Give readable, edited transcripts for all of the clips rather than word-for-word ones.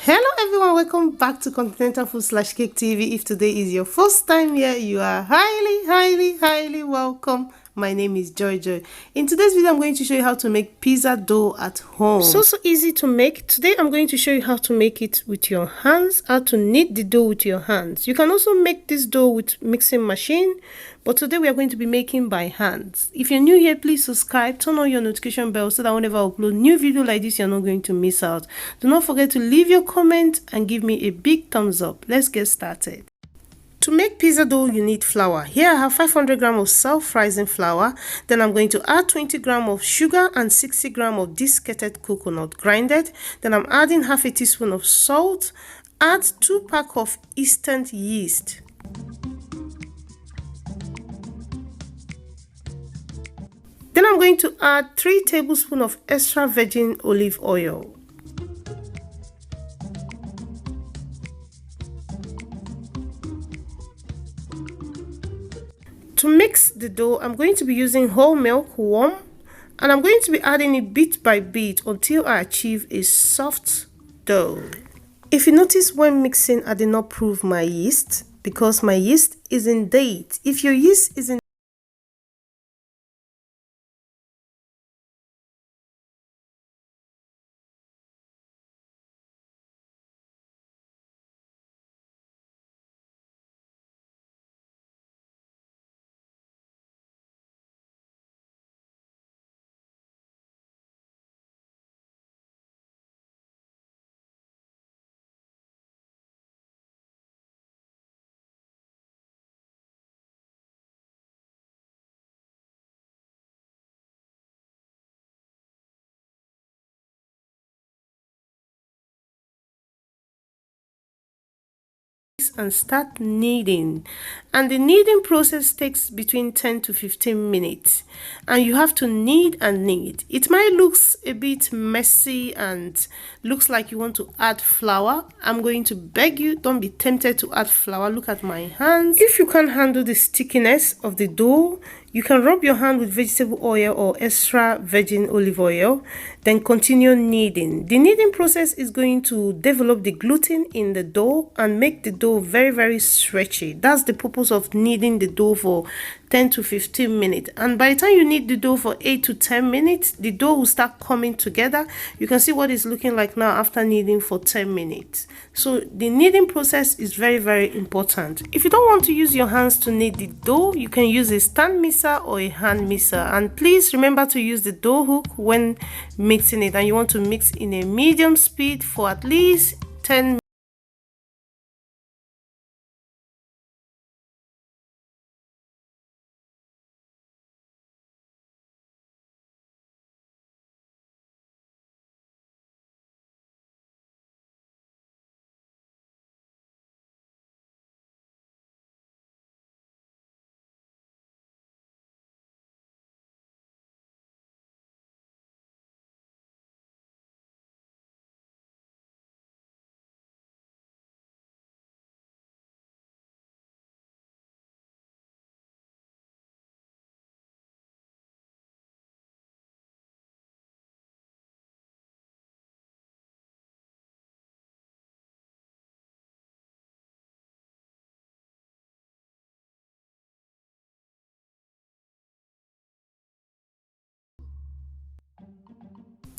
Hello everyone, welcome back to Continental Food / Cake TV. If today is your first time here, you are highly welcome. My name is Joy. In today's video, I'm going to show you how to make pizza dough at home. So easy to make. Today, I'm going to show you how to make it with your hands, how to knead the dough with your hands. You can also make this dough with mixing machine, but today we are going to be making by hands. If you're new here, please subscribe, turn on your notification bell so that whenever I upload new video like this, you're not going to miss out. Do not forget to leave your comment and give me a big thumbs up. Let's get started. To make pizza dough, you need flour. Here I have 500 grams of self-rising flour. Then I'm going to add 20 grams of sugar and 60 grams of desiccated coconut grinded. Then I'm adding half a teaspoon of salt. Add 2 packs of instant yeast. Then I'm going to add 3 tablespoons of extra virgin olive oil. To mix the dough, I'm going to be using whole milk warm, and I'm going to be adding it bit by bit until I achieve a soft dough. If you notice when mixing, I did not prove my yeast because my yeast is in date. If your yeast is in and start kneading, and the kneading process takes between 10 to 15 minutes, and you have to knead and knead. It might look a bit messy and looks like you want to add flour. I'm going to beg you, don't be tempted to add flour. Look at my hands. If you can't handle the stickiness of the dough, you can rub your hand with vegetable oil or extra virgin olive oil, then continue kneading. The kneading process is going to develop the gluten in the dough and make the dough very stretchy. That's the purpose of kneading the dough for 10 to 15 minutes. And by the time you knead the dough for 8 to 10 minutes, the dough will start coming together. You can see what it's looking like now after kneading for 10 minutes. So the kneading process is very important. If you don't want to use your hands to knead the dough, you can use a stand mixer or a hand mixer. And please remember to use the dough hook when mixing it, and you want to mix in a medium speed for at least 10 minutes.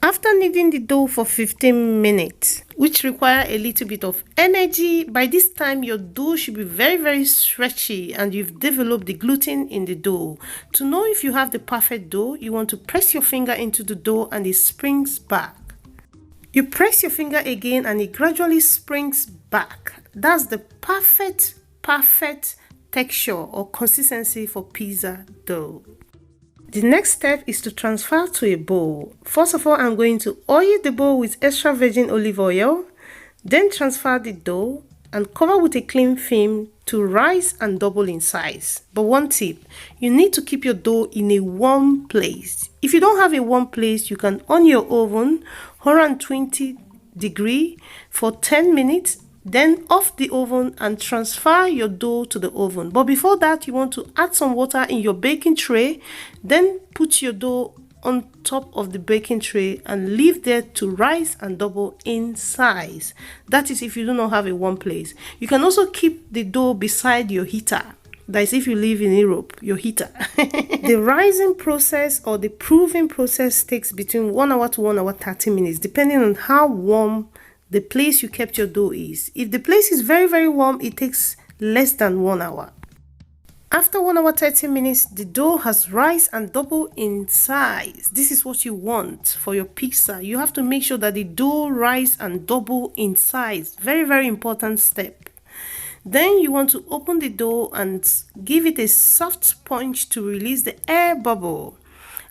After kneading the dough for 15 minutes, which require a little bit of energy, by this time your dough should be very stretchy and you've developed the gluten in the dough. To know if you have the perfect dough, you want to press your finger into the dough and it springs back. You press your finger again and it gradually springs back. That's the perfect texture or consistency for pizza dough. The next step is to transfer to a bowl. First of all, I'm going to oil the bowl with extra virgin olive oil, then transfer the dough and cover with a cling film to rise and double in size. But one tip, you need to keep your dough in a warm place. If you don't have a warm place, you can on your oven 120 degrees for 10 minutes, then off the oven and transfer your dough to the oven. But before that, you want to add some water in your baking tray, then put your dough on top of the baking tray and leave there to rise and double in size. That is if you do not have a warm place. You can also keep the dough beside your heater. That is if you live in Europe, your heater. The rising process or the proving process takes between 1 hour to 1 hour 30 minutes, depending on how warm the place you kept your dough is. If the place is very, very warm, it takes less than 1 hour. After 1 hour 30 minutes, the dough has rise and double in size. This is what you want for your pizza. You have to make sure that the dough rise and double in size. Very, very important step. Then you want to open the dough and give it a soft punch to release the air bubble.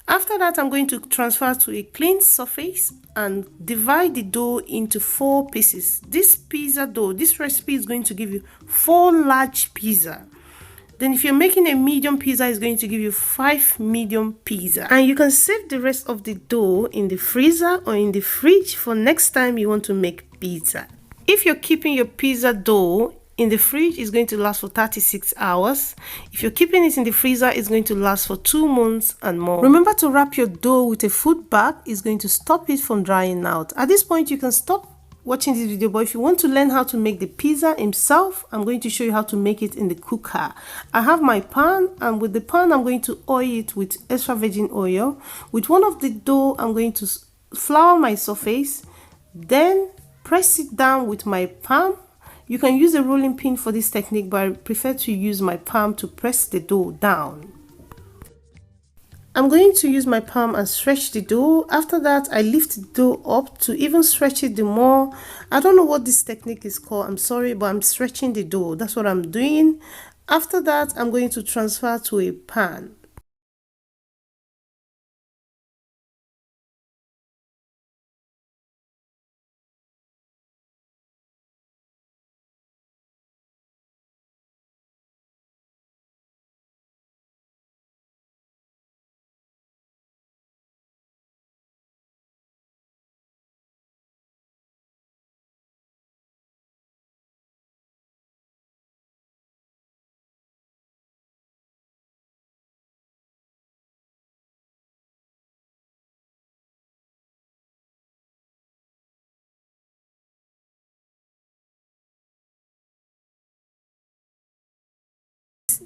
After that, I'm going to transfer to a clean surface and divide the dough into 4 pieces. This pizza dough, this recipe is going to give you 4 large pizza. Then if you're making a medium pizza, it's going to give you 5 medium pizza. And you can save the rest of the dough in the freezer or in the fridge for next time you want to make pizza. If you're keeping your pizza dough in the fridge, it's going to last for 36 hours. If you're keeping it in the freezer, it's going to last for 2 months and more. Remember to wrap your dough with a food bag. It's going to stop it from drying out. At this point, you can stop watching this video, but if you want to learn how to make the pizza himself, I'm going to show you how to make it in the cooker. I have my pan, and with the pan, I'm going to oil it with extra virgin oil. With one of the dough, I'm going to flour my surface, then press it down with my palm. You can use a rolling pin for this technique, but I prefer to use my palm to press the dough down. I'm going to use my palm and stretch the dough. After that, I lift the dough up to even stretch it the more. I don't know what this technique is called, I'm sorry, but I'm stretching the dough. That's what I'm doing. After that, I'm going to transfer to a pan.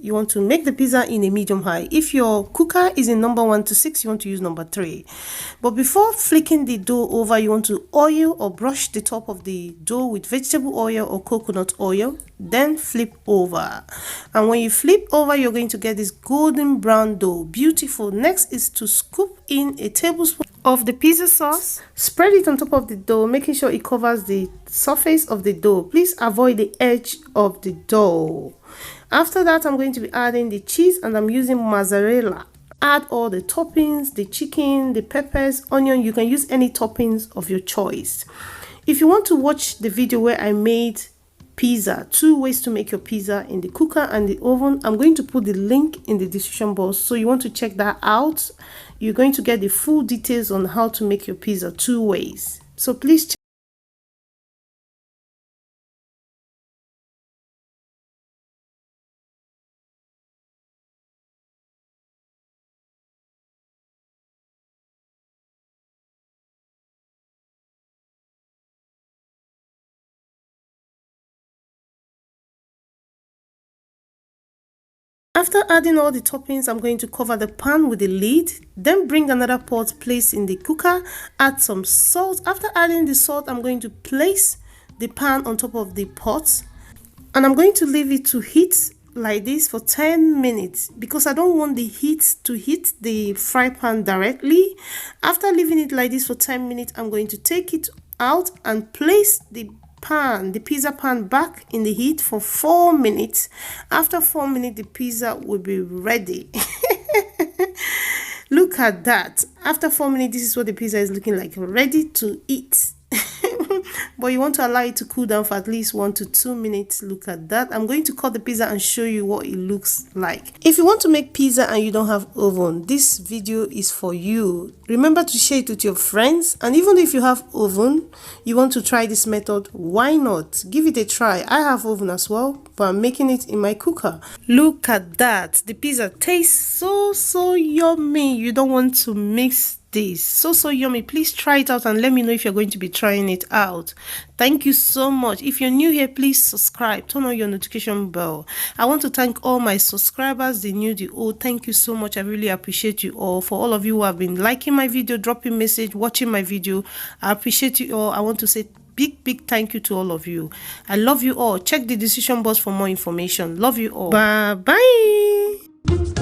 You want to make the pizza in a medium high. If your cooker is in number 1 to 6, you want to use number 3. But before flicking the dough over, you want to oil or brush the top of the dough with vegetable oil or coconut oil, then flip over. And when you flip over, you're going to get this golden brown dough. Beautiful. Next is to scoop in a tablespoon of the pizza sauce. Spread it on top of the dough, making sure it covers the surface of the dough. Please avoid the edge of the dough. After that, I'm going to be adding the cheese, and I'm using mozzarella. Add all the toppings, the chicken, the peppers, onion. You can use any toppings of your choice. If you want to watch the video where I made pizza, 2 ways to make your pizza in the cooker and the oven, I'm going to put the link in the description box. So you want to check that out. You're going to get the full details on how to make your pizza 2 ways. So please check. After adding all the toppings, I'm going to cover the pan with the lid, then bring another pot, place in the cooker, add some salt. After adding the salt, I'm going to place the pan on top of the pot, and I'm going to leave it to heat like this for 10 minutes because I don't want the heat to hit the fry pan directly. After leaving it like this for 10 minutes, I'm going to take it out and place the pizza pan back in the heat for 4 minutes. After 4 minutes, the pizza will be ready. Look at that. After 4 minutes, this is what the pizza is looking like, ready to eat. but you want to allow it to cool down for at least 1 to 2 minutes. Look at that. I'm going to cut the pizza and show you what it looks like. If you want to make pizza and you don't have oven, this video is for you. Remember to share it with your friends, and even if you have oven, you want to try this method, why not? Give it a try. I have oven as well, but I'm making it in my cooker. Look at that. The pizza tastes so yummy. You don't want to mix this. So yummy. Please try it out and let me know if you're going to be trying it out. Thank you so much. If you're new here, please subscribe, turn on your notification bell. I want to thank all my subscribers, the new, the old. Thank you so much. I really appreciate you all. For all of you who have been liking my video, dropping message, watching my video, I appreciate you all. I want to say big thank you to all of you. I love you all. Check the description box for more information. Love you all. Bye bye.